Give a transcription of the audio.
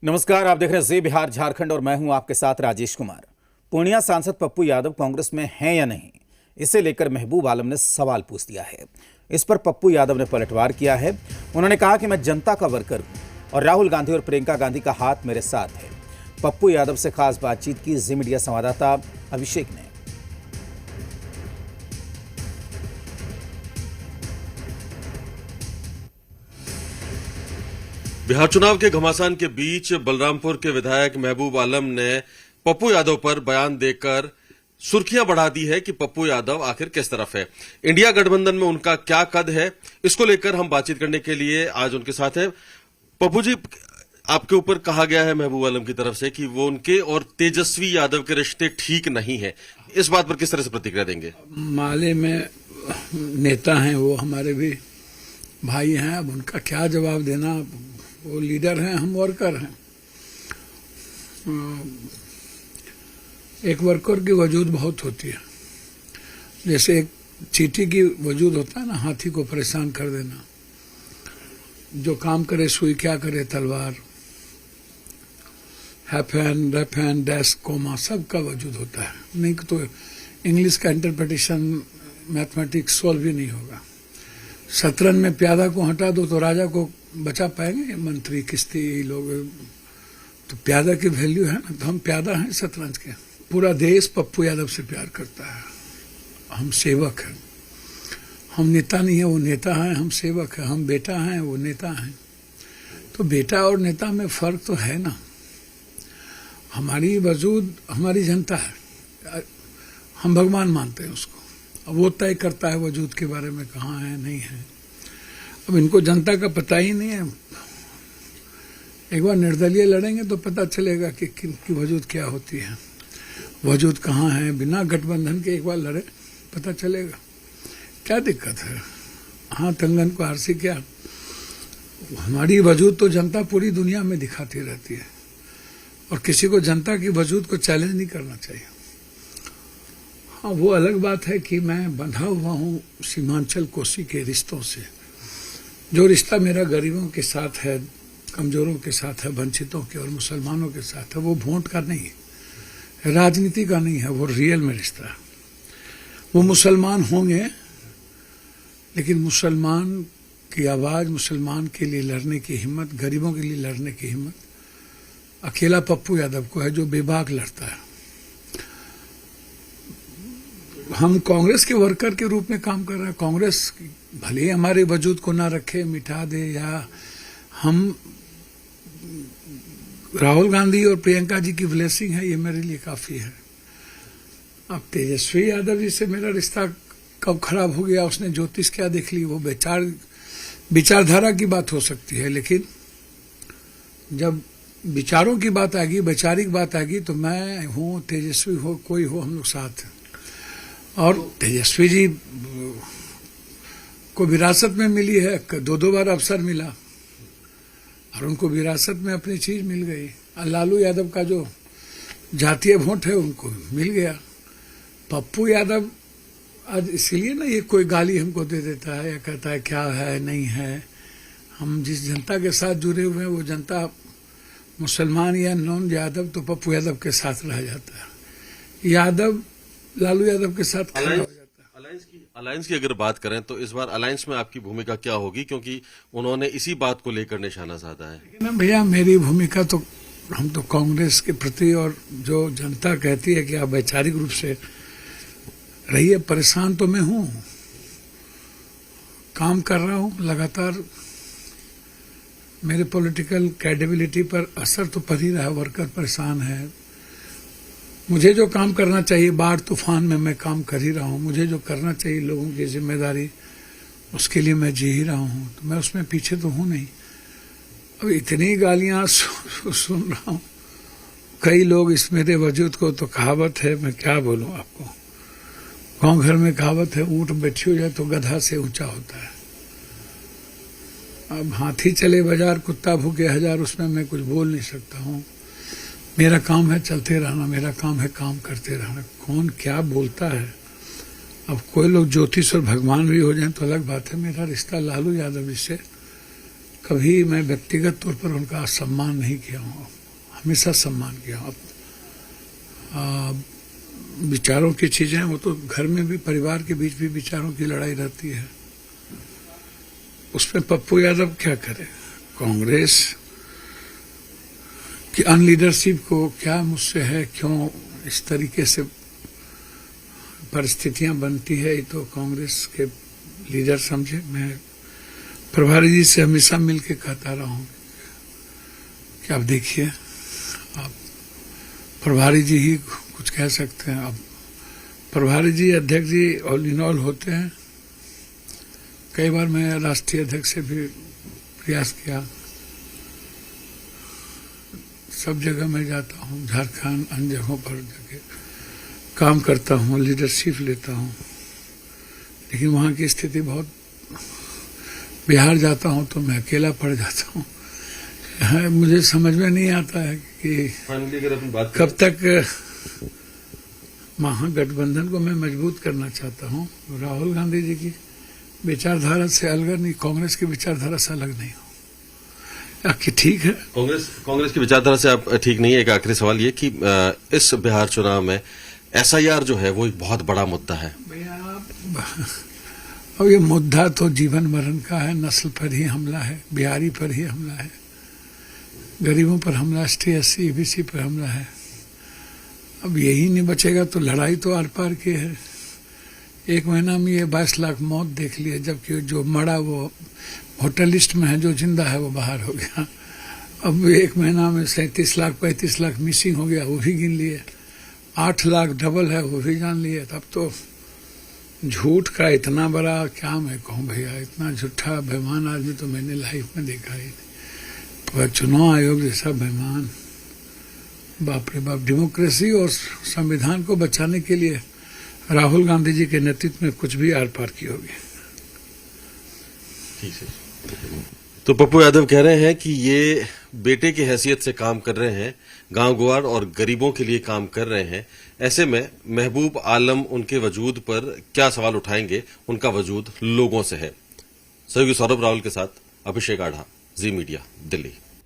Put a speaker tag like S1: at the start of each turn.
S1: नमस्कार, आप देख रहे हैं जी बिहार झारखंड और मैं हूं आपके साथ राजेश कुमार। पूर्णिया सांसद पप्पू यादव कांग्रेस में हैं या नहीं, इसे लेकर महबूब आलम ने सवाल पूछ दिया है। इस पर पप्पू यादव ने पलटवार किया है। उन्होंने कहा कि मैं जनता का वर्कर हूं और राहुल गांधी और प्रियंका गांधी का हाथ मेरे साथ है। पप्पू यादव से खास बातचीत की जी मीडिया संवाददाता अभिषेक ने।
S2: बिहार चुनाव के घमासान के बीच बलरामपुर के विधायक महबूब आलम ने पप्पू यादव पर बयान देकर सुर्खियां बढ़ा दी है कि पप्पू यादव आखिर किस तरफ है, इंडिया गठबंधन में उनका क्या कद है। इसको लेकर हम बातचीत करने के लिए आज उनके साथ हैं। पप्पू जी, आपके ऊपर कहा गया है महबूब आलम की तरफ से कि वो उनके और तेजस्वी यादव के रिश्ते ठीक नहीं है। इस बात पर किस तरह से प्रतिक्रिया देंगे?
S3: माले में नेता हैं, वो हमारे भी भाई हैं। अब उनका क्या जवाब देना, वो लीडर हैं, हम वर्कर हैं। एक वर्कर की वजूद बहुत होती है। जैसे एक चींटी की वजूद होता है ना, हाथी को परेशान कर देना। जो काम करे सुई, क्या करे तलवार। हैफन, रेफन, डैश, कोमा सबका वजूद होता है। नहीं तो इंग्लिश का इंटरप्रिटेशन मैथमेटिक्स सॉल्व भी नहीं होगा। शतरंज में प्यादा को हटा दो तो राजा को बचा पाएंगे मंत्री, किश्ती लोग। तो प्यादा की वैल्यू है ना, तो हम प्यादा हैं शतरंज के। पूरा देश पप्पू यादव से प्यार करता है। हम सेवक हैं, हम नेता नहीं है, वो नेता है। हम सेवक है, हम बेटा हैं, वो नेता हैं। तो बेटा और नेता में फर्क तो है ना। हमारी वजूद हमारी जनता है, हम भगवान मानते हैं उसको। अब वो तय करता है वजूद के बारे में, कहाँ है नहीं है। अब इनको जनता का पता ही नहीं है। एक बार निर्दलीय लड़ेंगे तो पता चलेगा कि किनकी वजूद क्या होती है, वजूद कहाँ है। बिना गठबंधन के एक बार लड़े, पता चलेगा क्या दिक्कत है। हाँ, तंगन को आरसी क्या, हमारी वजूद तो जनता पूरी दुनिया में दिखाती रहती है और किसी को जनता की वजूद को चैलेंज नहीं करना चाहिए। हाँ, वो अलग बात है कि मैं बंधा हुआ हूँ सीमांचल कोसी के रिश्तों से। जो रिश्ता मेरा गरीबों के साथ है, कमजोरों के साथ है, वंचितों के और मुसलमानों के साथ है, वो वोट का नहीं है, राजनीति का नहीं है, वो रियल में रिश्ता है। वो मुसलमान होंगे, लेकिन मुसलमान की आवाज़, मुसलमान के लिए लड़ने की हिम्मत, गरीबों के लिए लड़ने की हिम्मत अकेला पप्पू यादव को है, जो बेबाक लड़ता है। हम कांग्रेस के वर्कर के रूप में काम कर रहे हैं। कांग्रेस भले ही हमारे वजूद को ना रखे, मिटा दे, या हम राहुल गांधी और प्रियंका जी की ब्लेसिंग है, ये मेरे लिए काफी है। अब तेजस्वी यादव जी से मेरा रिश्ता कब खराब हो गया, उसने ज्योतिष क्या देख ली, वो विचारधारा की बात हो सकती है। लेकिन जब विचारों की बात आएगी, वैचारिक बात आएगी, तो मैं हूँ, तेजस्वी हो, कोई हो, हम लोग साथ हैं। और तेजस्वी जी को विरासत में मिली है, दो बार अवसर मिला और उनको विरासत में अपनी चीज मिल गई। लालू यादव का जो जातीय वोट है उनको मिल गया। पप्पू यादव आज इसलिए ना ये कोई गाली हमको दे देता है या कहता है क्या है नहीं है। हम जिस जनता के साथ जुड़े हुए हैं, वो जनता मुसलमान या नॉन यादव तो पप्पू यादव के साथ रह जाता है, यादव लालू यादव के साथ खड़ा हो जाता है।
S2: अलायंस की अगर बात करें तो इस बार अलायंस में आपकी भूमिका क्या होगी, क्योंकि उन्होंने इसी बात को लेकर निशाना साधा है?
S3: भैया, मेरी भूमिका तो, हम तो कांग्रेस के प्रति, और जो जनता कहती है कि आप वैचारिक रूप से रहिए, परेशान तो मैं हूं, काम कर रहा हूं लगातार। मेरे पॉलिटिकल क्रेडिबिलिटी पर असर तो पड़ ही रहा है, वर्कर परेशान है। मुझे जो काम करना चाहिए, बाढ़ तूफान में मैं काम कर ही रहा हूँ। मुझे जो करना चाहिए लोगों की जिम्मेदारी, उसके लिए मैं जी ही रहा हूँ, तो मैं उसमें पीछे तो हूँ नहीं। अब इतनी गालियाँ सुन रहा हूँ कई लोग इस मेरे वजूद को, तो कहावत है, मैं क्या बोलूँ आपको, गांव घर में कहावत है, ऊंट बैठी हो जाए तो गधा से ऊंचा होता है। अब हाथी चले बाजार, कुत्ता भूखे हजार, उसमें मैं कुछ बोल नहीं सकता हूँ। मेरा काम है चलते रहना, मेरा काम है काम करते रहना। कौन क्या बोलता है, अब कोई लोग ज्योतिष और भगवान भी हो जाएं तो अलग बात है। मेरा रिश्ता लालू यादव जी से कभी मैं व्यक्तिगत तौर पर उनका सम्मान नहीं किया हूँ, हमेशा सम्मान किया हूँ। विचारों की चीजें वो तो घर में भी, परिवार के बीच भी विचारों की लड़ाई रहती है, उसमें पप्पू यादव क्या करे? कांग्रेस की अनलीडरशिप को क्या मुझसे है, क्यों इस तरीके से परिस्थितियां बनती है, ये तो कांग्रेस के लीडर समझे। मैं प्रभारी जी से हमेशा मिलके कहता रहा हूं कि आप देखिए, आप प्रभारी जी ही कुछ कह सकते हैं। अब प्रभारी जी, अध्यक्ष जी ऑल इन ऑल होते हैं। कई बार मैं राष्ट्रीय अध्यक्ष से भी प्रयास किया, सब जगह मैं जाता हूँ, झारखंड अन्य जगहों पर जाके काम करता हूँ, लीडरशिप लेता हूँ, लेकिन वहाँ की स्थिति बहुत, बिहार जाता हूँ तो मैं अकेला पड़ जाता हूँ। मुझे समझ में नहीं आता है कि कब तक महागठबंधन को मैं मजबूत करना चाहता हूँ। राहुल गांधी जी की विचारधारा से अलग नहीं, कांग्रेस की विचारधारा से अलग नहीं हो कि ठीक है।
S2: कांग्रेस की विचारधारा से आप ठीक नहीं है। एक आखिरी सवाल ये कि इस बिहार चुनाव में एसआईआर जो है वो एक बहुत बड़ा मुद्दा है।
S3: भैया, अब ये मुद्दा तो जीवन मरण का है, नस्ल पर ही हमला है, बिहारी पर ही हमला है, गरीबों पर हमला, ST/SC EBC पर हमला है। अब यही नहीं बचेगा तो लड़ाई तो आर पार की है। एक महीना में ये 22 लाख मौत देख ली है, जबकि जो मरा वो होटल लिस्ट में है, जो जिंदा है वो बाहर हो गया। अब एक महीना में 37 लाख 35 लाख मिसिंग हो गया, वो भी गिन लिए। 8 लाख डबल है, वो भी जान लिए। तब तो झूठ का इतना बड़ा क्या मैं कहूँ भैया, इतना झूठा बेईमान आदमी तो मैंने लाइफ में देखा ही नहीं। चुनाव आयोग जैसा बेईमान, बाप रे बाप। डेमोक्रेसी और संविधान को बचाने के लिए राहुल गांधी जी के नेतृत्व में कुछ भी आर पार की होगी।
S2: ठीक है। तो पप्पू यादव कह रहे हैं कि ये बेटे की हैसियत से काम कर रहे हैं, गांव गुआर और गरीबों के लिए काम कर रहे हैं। ऐसे में महबूब आलम उनके वजूद पर क्या सवाल उठाएंगे? उनका वजूद लोगों से है। सहयोगी सौरभ रावल के साथ अभिषेक आढ़ा, जी मीडिया, दिल्ली।